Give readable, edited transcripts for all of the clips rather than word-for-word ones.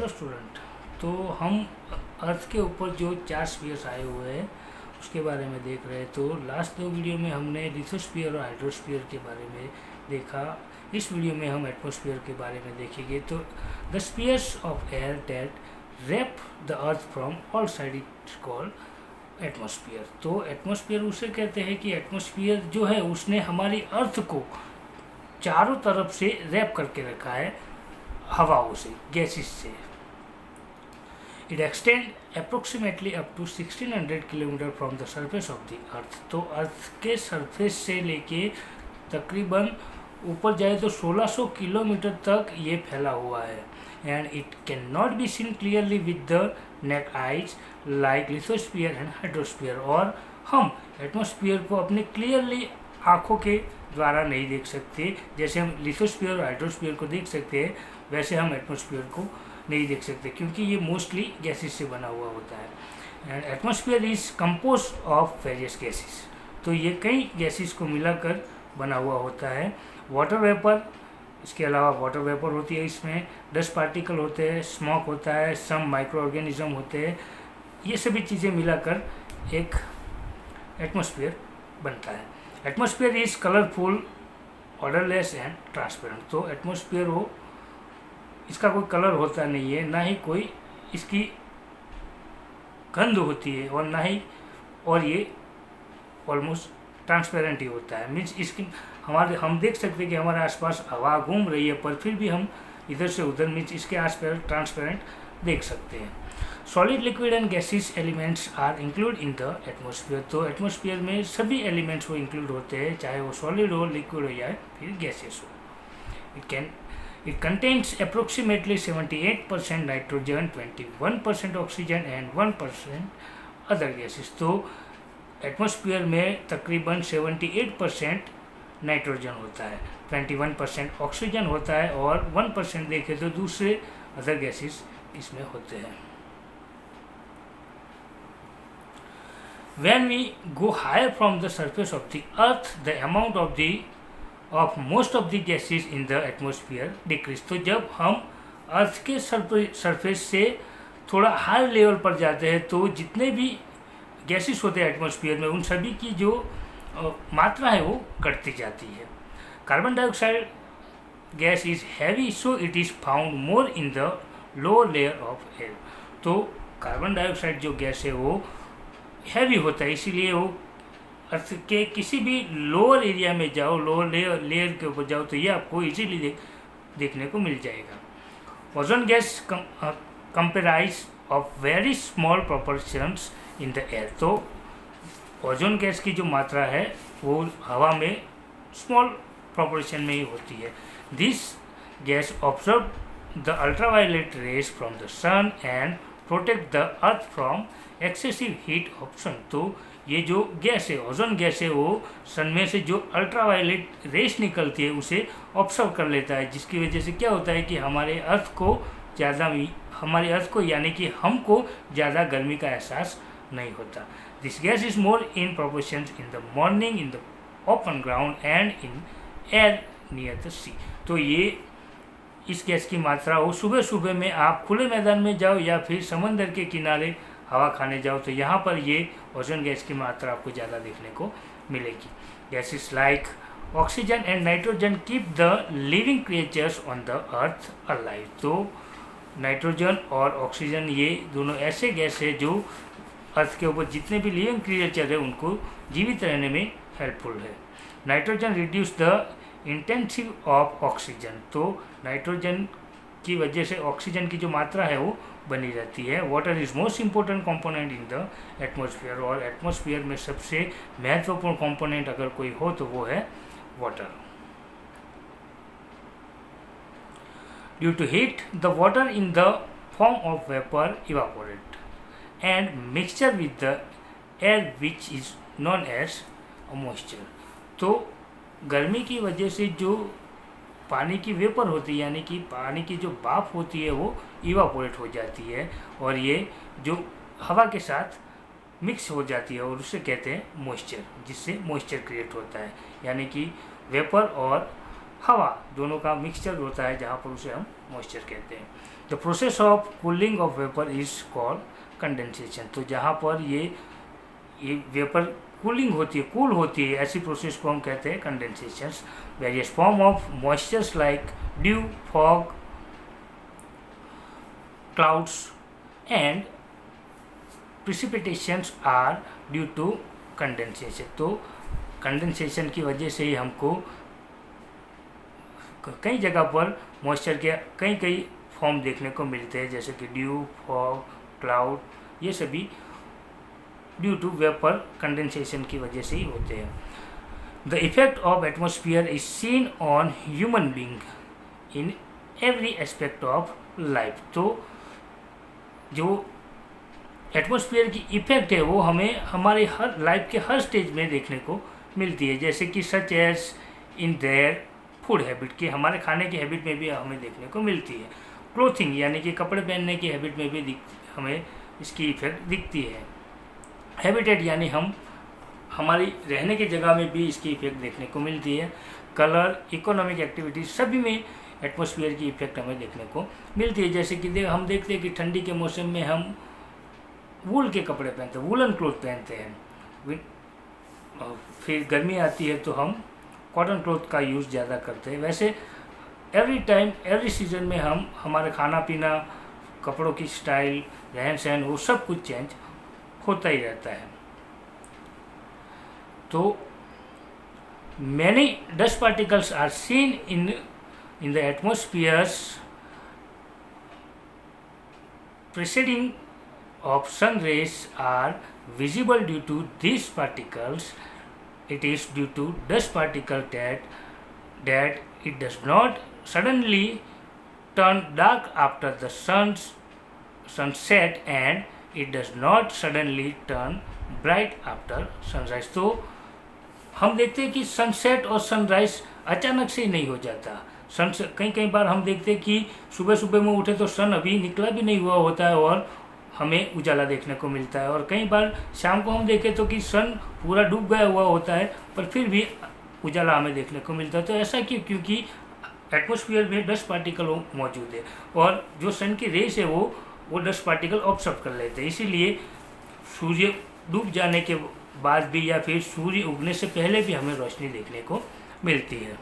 Hello student. तो हम अर्थ के ऊपर जो 4 स्फीयर्स आए हुए हैं उसके बारे में देख रहे हैं। तो लास्ट 2 वीडियो में हमने लिथोस्फीयर और हाइड्रोस्फीयर के बारे में देखा। इस वीडियो में हम एटमॉस्फेयर के बारे में देखेंगे। तो the spheres of air that wrap the earth from all side it's called atmosphere. तो एटमॉस्फेयर उसे कहते हैं कि एटमॉस्फेयर जो है उसने हमारी अर्थ को चारों तरफ से रैप करके रखा है हवाओं से, गैसेस से। It extend approximately up to 1600 kilometre from the surface of the earth. तो अर्थ के सरफेस से लेके तकरीबन ऊपर जाए तो 1600 किलोमीटर तक ये फैला हुआ है। And it can not be seen clearly with the neck eyes like lithosphere and hydrosphere. और हम एटमॉस्फेयर को अपने क्लियरली आँखों के द्वारा नहीं देख सकते। जैसे हम लिथोस्फीयर और हाइड्रोस्फीयर को देख सकते हैं वैसे हम एटमॉस्फेयर को नहीं देख सकते, क्योंकि ये मोस्टली गैसेस से बना हुआ होता है। And atmosphere is compose of various gases. तो ये कई गैसेस को मिलाकर बना हुआ होता है। वाटर वेपर, इसके अलावा वाटर वेपर होती है, इसमें डस्ट पार्टिकल होते हैं, स्मोक होता है, सम माइक्रो ऑर्गेनिज्म होते हैं। ये सभी चीज़ें मिलाकर एक एटमॉस्फेयर बनता है। Atmosphere is colourful, odourless and transparent. तो एटमॉस्फेयर हो, इसका कोई कलर होता नहीं है, ना ही कोई इसकी गंध होती है और ना ही, और ये ऑलमोस्ट ट्रांसपेरेंट ही होता है। मीन्स इसकी हम देख सकते हैं कि हमारे आसपास हवा घूम रही है पर फिर भी हम इधर से उधर मीन्स इसके आसपास ट्रांसपेरेंट देख सकते हैं। Solid, liquid and gases elements are include in the atmosphere. तो एटमॉस्फेयर में सभी एलिमेंट्स वो इंक्लूड होते हैं, चाहे वो सॉलिड हो, लिक्विड हो या फिर गैसेस हो। It contains approximately 78% nitrogen, 21% oxygen and 1% other gases। तो एटमॉस्फेयर में तकरीबन 78% नाइट्रोजन होता है, 21% ऑक्सीजन होता है और 1% देखें तो दूसरे अदर गैसेस इसमें होते हैं। When we go higher from the surface of the earth, the amount of most of the gases in the atmosphere decrease। तो जब हम अर्थ के सरफेस से थोड़ा हायर लेवल पर जाते हैं तो जितने भी गैसेस होते हैं एटमॉस्फेयर में उन सभी की जो मात्रा है वो घटती जाती है। Carbon dioxide gas is heavy, so it is found more in the lower layer of air. तो कार्बन डाइऑक्साइड जो गैस है वो हैवी होता है, इसीलिए वो अर्थ के किसी भी लोअर एरिया में जाओ, लोअर लेयर के ऊपर जाओ तो ये आपको इजीली देखने को मिल जाएगा। Ozone gas comprises of very small proportions in the air. तो ओजोन गैस की जो मात्रा है वो हवा में स्मॉल प्रोपोर्शन में ही होती है। This gas observe the ultraviolet rays from the sun and protect the earth from excessive heat of sun. तो ये जो गैस है, ओजोन गैस है, वो सन में से जो अल्ट्रावायलेट रेस निकलती है उसे ऑब्जर्व कर लेता है, जिसकी वजह से क्या होता है कि हमारे अर्थ को यानी कि हमको ज़्यादा गर्मी का एहसास नहीं होता। This gas is more in proportion in the morning in the open ground and in air near the sea. तो ये इस गैस की मात्रा हो, सुबह सुबह में आप खुले मैदान में जाओ या फिर समंदर के किनारे हवा खाने जाओ तो यहाँ पर ये ओजोन गैस की मात्रा आपको ज़्यादा देखने को मिलेगी। Gases like oxygen and nitrogen keep the living creatures on the earth alive. तो नाइट्रोजन और ऑक्सीजन ये दोनों ऐसे गैस है जो अर्थ के ऊपर जितने भी लिविंग क्रिएचर है उनको जीवित रहने में हेल्पफुल है। Nitrogen reduce the intensive of oxygen. तो नाइट्रोजन की वजह से ऑक्सीजन की जो मात्रा है वो बनी रहती है। Water is most important component in the atmosphere. और एटमॉस्फेयर में सबसे महत्वपूर्ण कंपोनेंट अगर कोई हो तो वो है water. Due to heat the water in the form of vapour evaporate and mixture with the air which is known as moisture. तो गर्मी की वजह से जो पानी की वेपर होती है यानी कि पानी की जो भाप होती है वो इवापोरेट हो जाती है और ये जो हवा के साथ मिक्स हो जाती है और उसे कहते हैं मॉइस्चर, जिससे मॉइस्चर क्रिएट होता है। यानी कि वेपर और हवा दोनों का मिक्सचर होता है, जहाँ पर उसे हम मॉइस्चर कहते हैं। The process of cooling of vapour is called condensation. तो जहाँ पर ये वेपर कूलिंग होती है, कूल होती है, ऐसी प्रोसेस को हम कहते हैं condensation. Various form of moistures like dew, fog, clouds and precipitations are due to condensation. तो कंडेंसेशन की वजह से ही हमको कई जगह पर मॉइस्चर के कई फॉर्म देखने को मिलते हैं, जैसे कि ड्यू, फॉग, क्लाउड, ये सभी ड्यू टू वेपर कंडेंसेशन की वजह से ही होते हैं। The effect of atmosphere is seen on human being in every aspect of life. तो जो एटमॉस्फेयर की इफेक्ट है वो हमें हमारे हर लाइफ के हर स्टेज में देखने को मिलती है, जैसे कि such as in their food habit, कि हमारे खाने की हैबिट में भी हमें देखने को मिलती है। क्लोथिंग यानी कि कपड़े पहनने की हैबिट में भी हमें इसकी इफेक्ट दिखती है। हैबिटेट यानी हमारी रहने की जगह में भी इसकी इफेक्ट देखने को मिलती है। कलर, इकोनॉमिक एक्टिविटीज, सभी में एटमॉस्फेयर की इफेक्ट हमें देखने को मिलती है। जैसे कि हम देखते हैं कि ठंडी के मौसम में हम वूल के कपड़े पहनते हैं, वूलन क्लोथ पहनते हैं। फिर गर्मी आती है तो हम कॉटन क्लोथ का यूज़ ज़्यादा करते हैं। वैसे एवरी टाइम, एवरी सीजन में हमारे खाना पीना, कपड़ों की स्टाइल, रहन सहन, वो सब कुछ चेंज होता ही रहता है। तो many dust particles are seen in the atmospheres preceding of sun rays are visible due to these particles. It is due to dust particle that it does not suddenly turn dark after the sunset and it does not suddenly turn bright after sunrise. तो हम देखते हैं कि sunset और sunrise अचानक से ही नहीं हो जाता। कई बार हम देखते हैं कि सुबह सुबह में उठे तो सन अभी निकला भी नहीं हुआ होता है और हमें उजाला देखने को मिलता है, और कई बार शाम को हम देखें तो कि सन पूरा डूब गया हुआ होता है पर फिर भी उजाला हमें देखने को मिलता है। तो ऐसा क्यों? क्योंकि एटमॉस्फेयर में डस्ट पार्टिकल मौजूद है और जो सन की रेस है वो डस्ट पार्टिकल ऑब्जर्व कर लेते हैं। इसीलिए सूर्य डूब जाने के बाद भी या फिर सूर्य उगने से पहले भी हमें रोशनी देखने को मिलती है।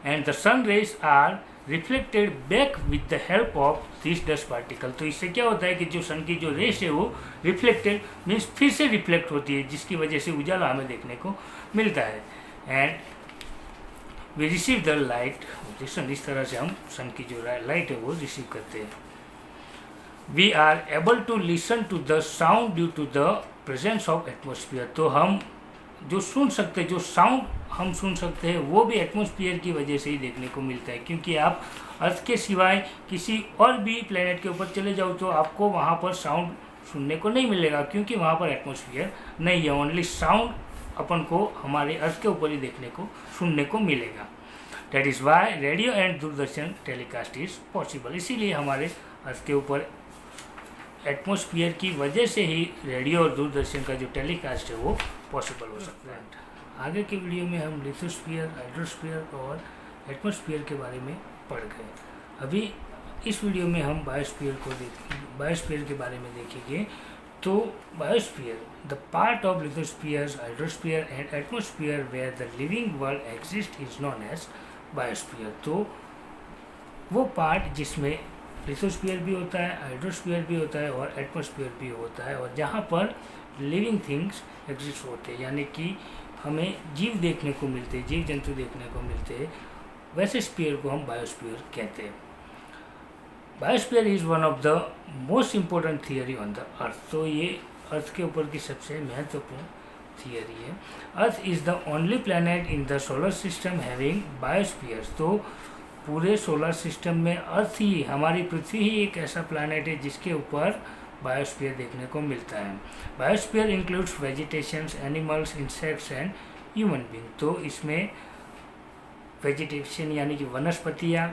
And the sun rays are reflected back with the help of this dust particle. तो इससे क्या होता है कि जो सन की जो रेस है वो रिफ्लेक्टेड मीन्स फिर से रिफ्लेक्ट होती है, जिसकी वजह से उजाला हमें देखने को मिलता है। And we receive the light of the sun. इस तरह से हम सन की जो लाइट है वो रिसीव करते हैं। We are able to listen to the sound due to the presence of atmosphere. तो हम जो सुन सकते हैं, जो साउंड हम सुन सकते हैं वो भी एटमॉस्फेयर की वजह से ही देखने को मिलता है, क्योंकि आप अर्थ के सिवाय किसी और भी प्लेनेट के ऊपर चले जाओ तो आपको वहाँ पर साउंड सुनने को नहीं मिलेगा, क्योंकि वहाँ पर एटमॉस्फेयर नहीं है। ओनली साउंड अपन को हमारे अर्थ के ऊपर ही देखने को, सुनने को मिलेगा। That is why radio and Doordarshan telecast is possible. इसीलिए हमारे अर्थ के ऊपर एटमॉस्फेयर की वजह से ही रेडियो और दूरदर्शन का जो टेलीकास्ट है वो पॉसिबल हो सकता है। आगे के वीडियो में हम लिथोस्फीयर, हाइड्रोस्फीयर और एटमॉस्फेयर के बारे में पढ़ गए। अभी इस वीडियो में हम बायोस्फीयर के बारे में देखेंगे। तो biosphere, the part of lithosphere, hydrosphere and atmosphere where the living world exist is known as biosphere. तो वो पार्ट जिसमें लिथोस्फीयर भी होता है, हाइड्रोस्फीयर भी होता है और एटमॉस्फेयर भी होता है, और जहाँ पर लिविंग थिंग्स एग्जिस्ट होते हैं, यानी कि हमें जीव देखने को मिलते हैं, जीव जंतु देखने को मिलते हैं, वैसे स्फीयर को हम बायोस्फीयर कहते हैं। Biosphere is one of the most important theory on the earth. तो ये अर्थ के ऊपर की सबसे महत्वपूर्ण थियरी है। Earth is the only planet in the solar system having biosphere. तो पूरे सोलर सिस्टम में अर्थ ही, हमारी पृथ्वी ही एक ऐसा प्लैनेट है जिसके ऊपर बायोस्फीयर देखने को मिलता है। Biosphere includes vegetations, animals, insects and human being. तो इसमें वेजिटेशन यानी कि वनस्पतियाँ,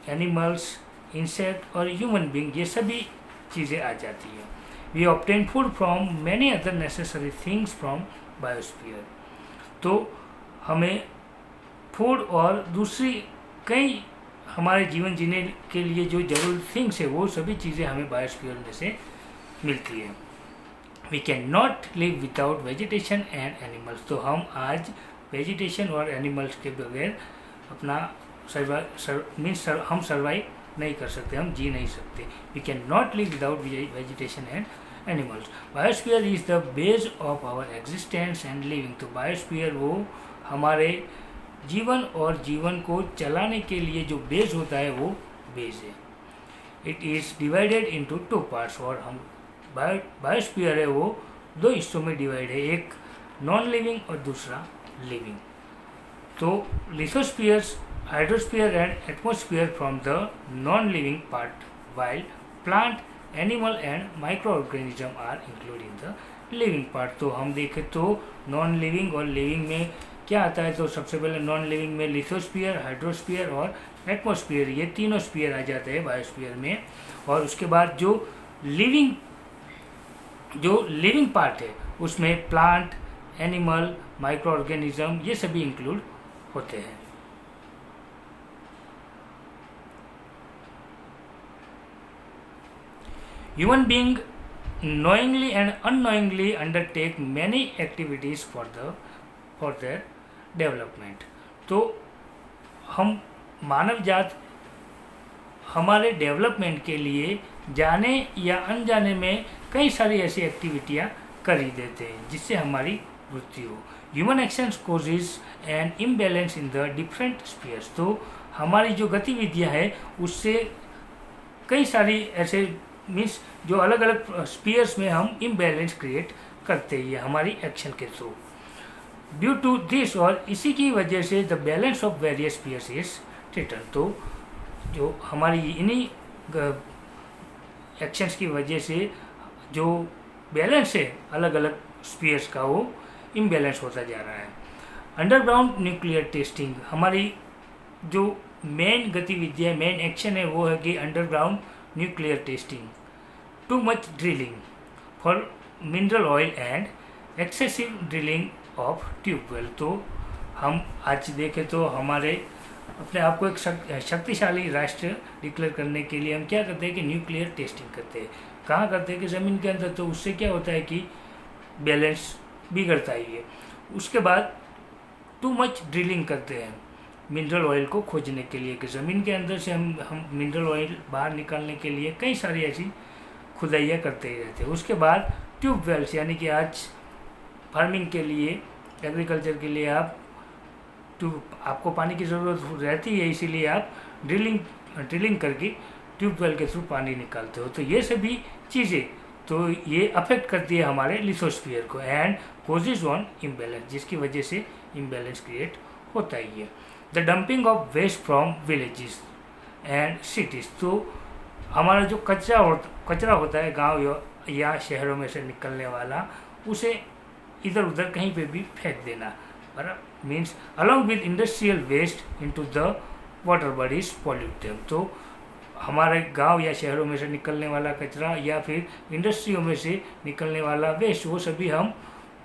एनिमल्स, इंसेक्ट और ह्यूमन बीइंग, ये सभी चीज़ें आ जाती हैं। We obtain food from many other necessary things from biosphere. तो हमें फूड और दूसरी कई हमारे जीवन जीने के लिए जो जरूरी थिंग्स है वो सभी चीज़ें हमें बायोस्फीयर में से मिलती है। We can not live without vegetation and animals. तो हम आज वेजिटेशन और एनिमल्स के बगैर अपना हम सर्वाइव नहीं कर सकते, हम जी नहीं सकते। We can not live without vegetation and animals. Biosphere is the base of our existence and living. तो बायोस्फीयर वो हमारे जीवन और जीवन को चलाने के लिए जो बेस होता है वो बेस है। It is divided into 2 parts. और हम बायोस्फीयर है वो 2 हिस्सों में डिवाइड है, एक नॉन लिविंग और दूसरा लिविंग। तो lithospheres, hydrosphere and atmosphere from the non living part, while plant, animal and micro organism are include in the living part. तो हम देखें तो नॉन लिविंग और लिविंग में क्या आता है, तो सबसे पहले नॉन लिविंग में लिथोस्फीयर, हाइड्रोस्फीयर और एटमोस्फीयर, ये तीनों स्फीयर आ जाते हैं बायोस्फीयर में। और उसके बाद जो लिविंग पार्ट है उसमें प्लांट, एनिमल, माइक्रो ऑर्गेनिज्म ये सभी इंक्लूड होते हैं। Human being knowingly and unknowingly undertake many activities for their development। तो हम मानव जात हमारे डेवलपमेंट के लिए जाने या अनजाने में कई सारी ऐसी एक्टिविटियां कर ही देते हैं जिससे हमारी वृद्धि हो। Human actions causes an imbalance in the different spheres. तो हमारी जो गतिविधियां है उससे कई सारी ऐसे मीन्स जो अलग अलग स्पीयर्स में हम इम्बैलेंस क्रिएट करते हैं हमारी एक्शन के थ्रू। ड्यू टू दिस, और इसी की वजह से the balance of various spheres is threaten. तो जो हमारी इन्हीं एक्शंस की वजह से जो बैलेंस है अलग अलग स्पीयर्स का वो इम्बैलेंस होता जा रहा है। अंडरग्राउंड न्यूक्लियर टेस्टिंग, हमारी जो मेन गतिविधियाँ, मेन एक्शन है वो है कि underground nuclear testing. Too much drilling for mineral oil and excessive drilling of tube well. तो हम आज देखें तो हमारे अपने आप को एक शक्तिशाली राष्ट्र डिक्लेयर करने के लिए हम क्या करते हैं कि न्यूक्लियर टेस्टिंग करते हैं। कहाँ करते हैं कि ज़मीन के अंदर। तो उससे क्या होता है कि बैलेंस बिगड़ता ही है। उसके बाद टू मच ड्रिलिंग करते हैं मिनरल ऑयल को खोजने के लिए कि ज़मीन के अंदर से हम मिनरल ऑयल बाहर निकालने के लिए कई सारी ऐसी खुदाइयाँ करते ही रहते हैं। उसके बाद ट्यूबवेल्स, यानी कि आज फार्मिंग के लिए, एग्रीकल्चर के लिए आपको पानी की ज़रूरत रहती है, इसीलिए आप ड्रिलिंग करके ट्यूबवेल के थ्रू पानी निकालते हो। तो ये सभी चीज़ें तो ये अफेक्ट करती है हमारे लिथोस्फीयर को एंड कोजेज ऑन इम्बैलेंस, जिसकी वजह से इम्बैलेंस क्रिएट होता ही है। The dumping of waste from villages and cities. तो हमारा जो कचरा होता है गांव या शहरों में से निकलने वाला, उसे इधर उधर कहीं पे भी फेंक देना, बराबर means along with industrial waste into the water bodies pollute them. तो हमारे गांव या शहरों में से निकलने वाला कचरा या फिर इंडस्ट्रियों में से निकलने वाला वेस्ट, वो सभी हम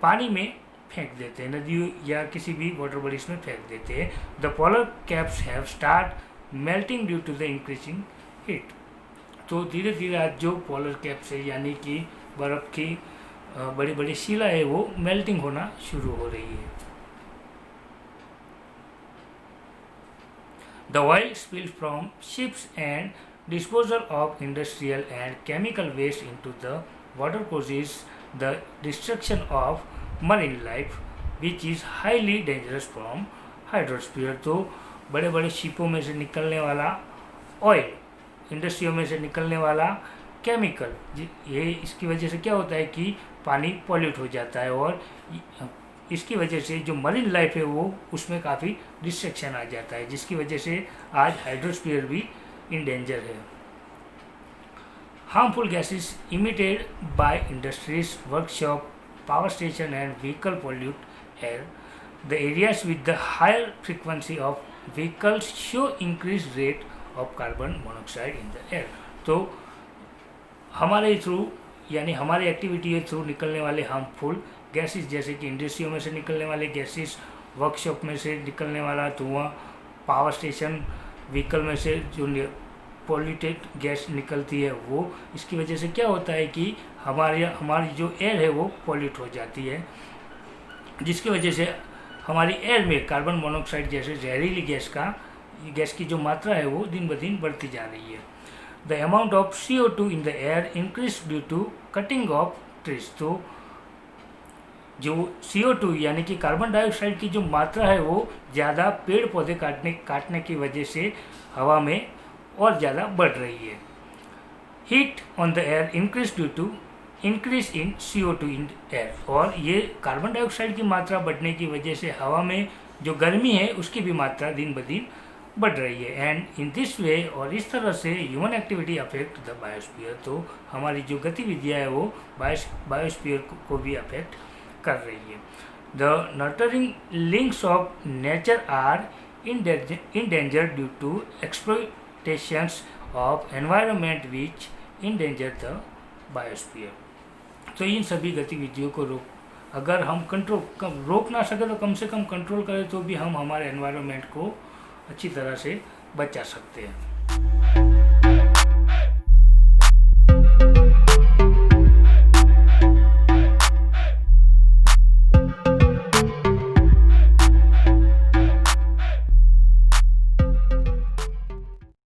पानी में फेंक देते हैं, नदियों या किसी भी वाटर बॉडीज में फेंक देते हैं। The polar caps have start melting due to the increasing heat. तो धीरे धीरे आज जो पोलर कैप्स है यानी कि बर्फ़ की बड़ी बड़ी शिला है वो मेल्टिंग होना शुरू हो रही है। The oil spill from ships and disposal of industrial and chemical waste into the water causes the destruction of marine life which is highly dangerous from hydrosphere। तो बड़े बड़े शिपों में से निकलने वाला ऑयल, इंडस्ट्रियों में से निकलने वाला केमिकल, ये इसकी वजह से क्या होता है कि पानी पॉल्यूट हो जाता है और इसकी वजह से जो मरीन लाइफ है वो उसमें काफ़ी डिस्ट्रक्शन आ जाता है, जिसकी वजह से आज हाइड्रोस्फीयर भी इन डेंजर है। Harmful gases emitted by industries, workshop, power station and vehicle pollute air. The areas with the higher frequency of vehicles show increased rate of carbon monoxide in the air। तो हमारे through यानी हमारी activity के through निकलने वाले harmful gases जैसे कि इंडस्ट्रियों में से निकलने वाले गैसेस, वर्कशॉप में से निकलने वाला धुआं, पावर स्टेशन व्हीकल में से जो पॉल्यूटेड गैस निकलती है वो, इसकी वजह से क्या होता है कि हमारी जो एयर है वो पॉल्यूट हो जाती है, जिसकी वजह से हमारी एयर में कार्बन मोनोऑक्साइड जैसे जहरीली गैस की जो मात्रा है वो दिन ब दिन बढ़ती जा रही है। The amount of CO2 in the air increase due to cutting of trees. तो जो CO2 यानी कि कार्बन डाइऑक्साइड की जो मात्रा है वो ज़्यादा पेड़ पौधे काटने की वजह से हवा में और ज़्यादा बढ़ रही है। Heat on the air increase due to increase in CO2 in air. और ये कार्बन डाइऑक्साइड की मात्रा बढ़ने की वजह से हवा में जो गर्मी है उसकी भी मात्रा दिन ब दिन बढ़ रही है। एंड इन दिस वे, और इस तरह से human activity affect the biosphere. तो हमारी जो गतिविधियाँ है वो बायोस्फीयर को भी अफेक्ट कर रही है। The nurturing links of nature are endanger due to exploitations of environment which endanger the biosphere. तो इन सभी गतिविधियों को अगर हम रोक ना सके तो कम से कम कंट्रोल करें तो भी हम हमारे एनवायरनमेंट को अच्छी तरह से बचा सकते हैं।